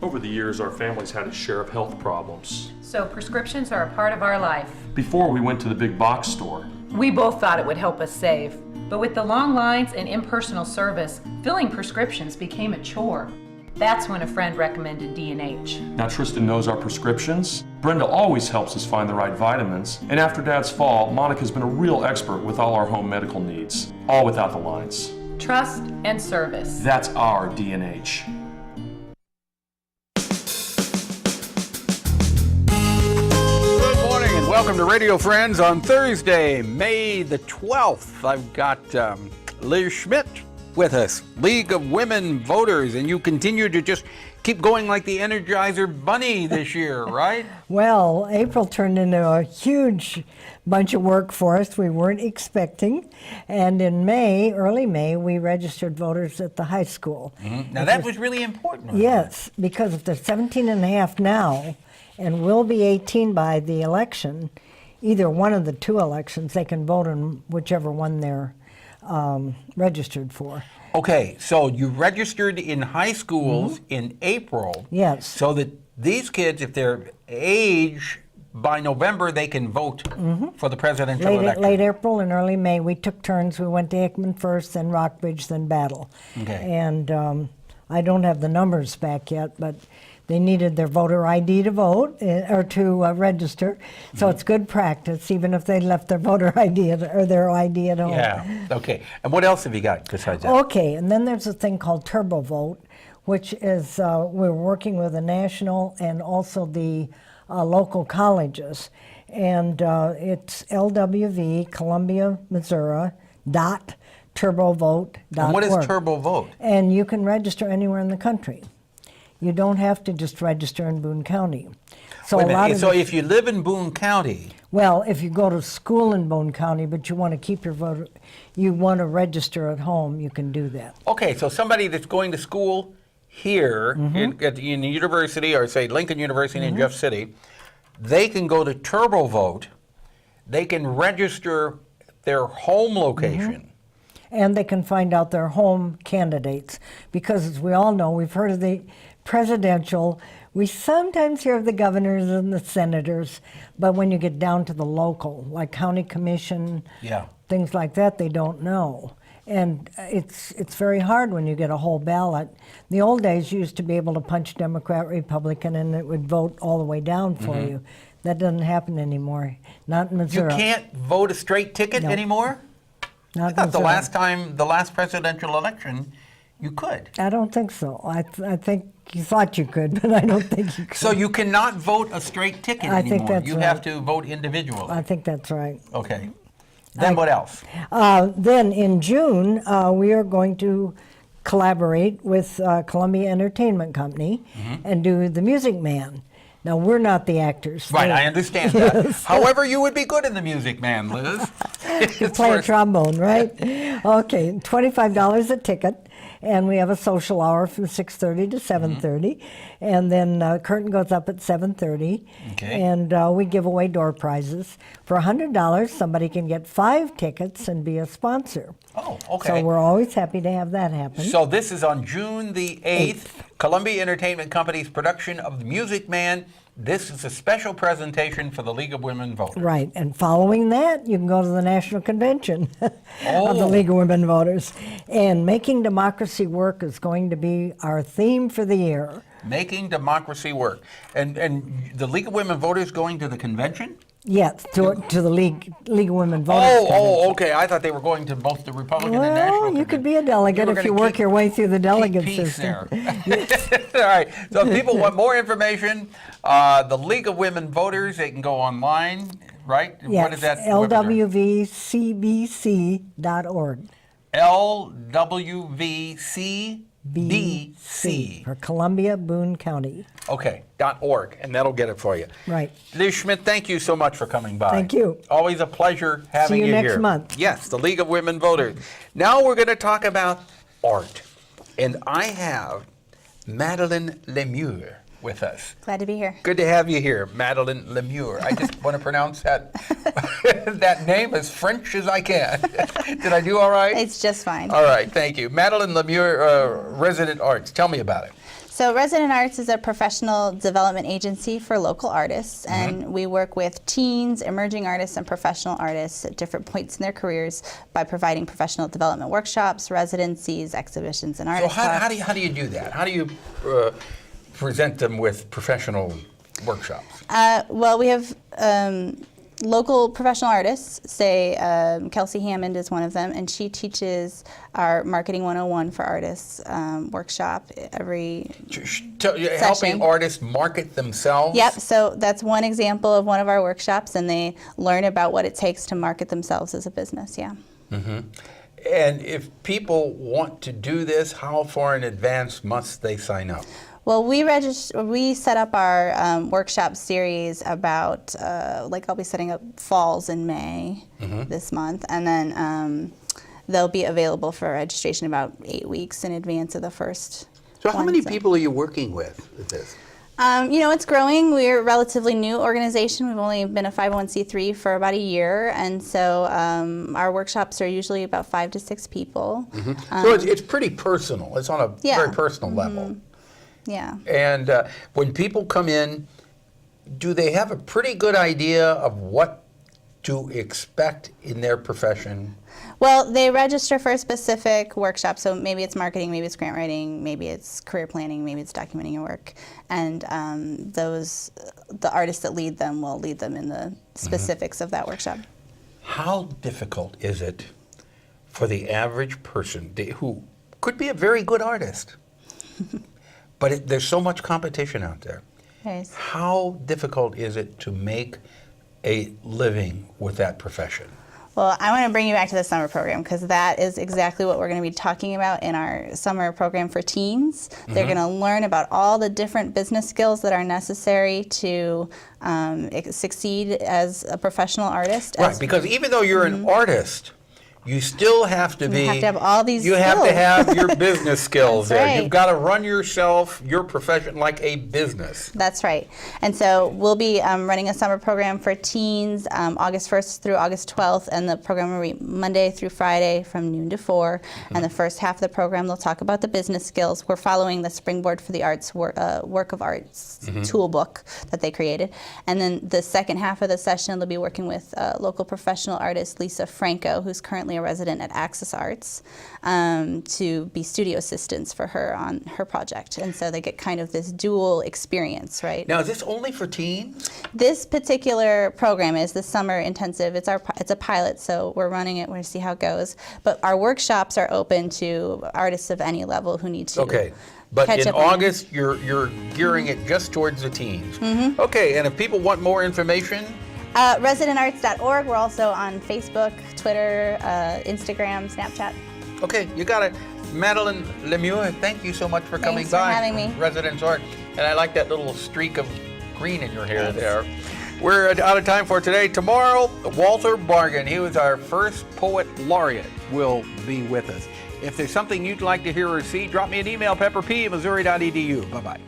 Over the years, our family's had a share of health problems. So prescriptions are a part of our life. Before we went to the big box store. We both thought it would help us save. But with the long lines and impersonal service, filling prescriptions became a chore. That's when a friend recommended D&H. Now Tristan knows our prescriptions. Brenda always helps us find the right vitamins. And after Dad's fall, Monica's been a real expert with all our home medical needs. All without the lines. Trust and service. That's our D&H. Good morning and welcome to Radio Friends on Thursday, May the 12th. I've got Liz Schmidt with us, League of Women Voters, and you continue to just keep going like the Energizer Bunny this year, right? Well, April turned into a huge bunch of work for us we weren't expecting. And in May, early May, we registered voters at the high school. Mm-hmm. Now that was really important. Yes, because if they're 17 and a half now and will be 18 by the election, either one of the two elections, they can vote on whichever one they're registered for. Okay, so you registered in high schools in April. Yes. So that these kids, if they're age by November, they can vote for the presidential election. Late April and early May, we took turns. We went to Hickman first, then Rockbridge, then Battle. Okay. And I don't have the numbers back yet, but they needed their voter ID to vote or to register. So it's good practice, even if they left their voter ID or their ID at home. Yeah, okay. And what else have you got besides that? Okay, and then there's a thing called Turbo Vote, which is we're working with the national and also the local colleges. And it's LWV, Columbia, Missouri, .turbovote.org. And what is Turbo Vote? And you can register anywhere in the country. You don't have to just register in Boone County. So Wait a minute. So if you live in Boone County, well, if you go to school in Boone County, but you want to keep your voter, you want to register at home, you can do that. okay, so somebody that's going to school here in the university, or say Lincoln University in Jeff City, they can go to Turbo Vote. They can register their home location. And they can find out their home candidates. Because as we all know, we've heard of the presidential, we sometimes hear of the governors and the senators, but when you get down to the local, like county commission, things like that, they don't know. And it's very hard when you get a whole ballot. The old days you used to be able to punch Democrat, Republican, and it would vote all the way down for you. That doesn't happen anymore, not in Missouri. You can't vote a straight ticket anymore? Not I thought Missouri. the last presidential election, you could. I don't think so. I think you thought you could, but I don't think you could. So you cannot vote a straight ticket I anymore. think that's you right. have to vote individually. I think that's right. Okay. Then what else? Then in June, we are going to collaborate with Columbia Entertainment Company and do The Music Man. Now, we're not the actors. Right, I understand that. However, you would be good in The Music Man, Liz. You play a trombone, right? Okay, $25 a ticket. And we have a social hour from 6:30 to 7:30, and then curtain goes up at 7:30. Okay. And we give away door prizes. For $100, somebody can get 5 tickets and be a sponsor. Oh, okay. So we're always happy to have that happen. So this is on June the 8th, Columbia Entertainment Company's production of The Music Man. This is a special presentation for the League of Women Voters. Right, and following that, you can go to the National Convention of the League of Women Voters. And Making Democracy Work is going to be our theme for the year. Making democracy work. And the League of Women Voters going to the convention? Yes, to the League of Women Voters. Oh, okay. I thought they were going to both the Republican and National Well, convention. you could be a delegate if you work your way through the delegate peace system. there. All right. So if people want more information, the League of Women Voters, they can go online, right? Yes, What is that? LWVCBC.org. LWVCBC. For Columbia, Boone County. Okay, .org, and that'll get it for you. Right. Liz Schmidt, thank you so much for coming by. Thank you. Always a pleasure having See you next here. month. Yes, the League of Women Voters. Now we're going to talk about art. And I have Madeleine LeMIEUX with us. Glad to be here. Good to have you here, Madeleine LeMIEUX. I just want to pronounce that that name as French as I can. Did I do all right? It's just fine. All right, thank you. Madeleine LeMIEUX, Resident Arts. Tell me about it. So Resident Arts is a professional development agency for local artists, and we work with teens, emerging artists, and professional artists at different points in their careers by providing professional development workshops, residencies, exhibitions, and artist So talks. how do you do that? How do you present them with professional workshops? Well, we have local professional artists, say Kelsey Hammond is one of them, and she teaches our Marketing 101 for Artists workshop every Helping artists market themselves? Yep, so that's one example of one of our workshops, and they learn about what it takes to market themselves as a business, yeah. And if people want to do this, how far in advance must they sign up? Well, we set up our workshop series about, I'll be setting up falls in May this month, and then they'll be available for registration about 8 weeks in advance of the first So how one, many people are you working with this? It's growing. We're a relatively new organization. We've only been a 501c3 for about a year, and so our workshops are usually about 5 to 6 people. So it's pretty personal. It's on a very personal level. Yeah. And when people come in, do they have a pretty good idea of what to expect in their profession? Well, they register for a specific workshop, so maybe it's marketing, maybe it's grant writing, maybe it's career planning, maybe it's documenting your work, and the artists that lead them will lead them in the specifics of that workshop. How difficult is it for the average person who could be a very good artist, but there's so much competition out there? Yes. How difficult is it to make a living with that profession? Well, I want to bring you back to the summer program, because that is exactly what we're going to be talking about in our summer program for teens. They're going to learn about all the different business skills that are necessary to succeed as a professional artist. Right, because even though you're an artist, you still have to be. You have to have all these You have to skills. have your business skills That's there. right. You've got to run yourself, your profession, like a business. That's right. And so we'll be running a summer program for teens August 1st through August 12th, and the program will be Monday through Friday from noon to 4. And the first half of the program, they'll talk about the business skills. We're following the Springboard for the Arts work of arts toolbook that they created. And then the second half of the session, they'll be working with local professional artist Lisa Franco, who's currently a resident at Axis Arts, to be studio assistants for her on her project. And so they get kind of this dual experience, right? Now, is this only for teens? This particular program is the summer intensive. It's a pilot, so we're running it. We're going to see how it goes. But our workshops are open to artists of any level who need to. Okay. But catch in up on- August, you're gearing it just towards the teens. Okay, and if people want more information, residentarts.org. We're also on Facebook, Twitter, Instagram, Snapchat. okay, you got it. Madeleine LeMIEX, thank you so much for coming Thanks for by. having me. Residence Art. And I like that little streak of green in your hair Thanks. there. We're out of time for today. Tomorrow, Walter Bargan, he was our first poet laureate, will be with us. If there's something you'd like to hear or see, drop me an email, pepperp@missouri.edu. Bye-bye.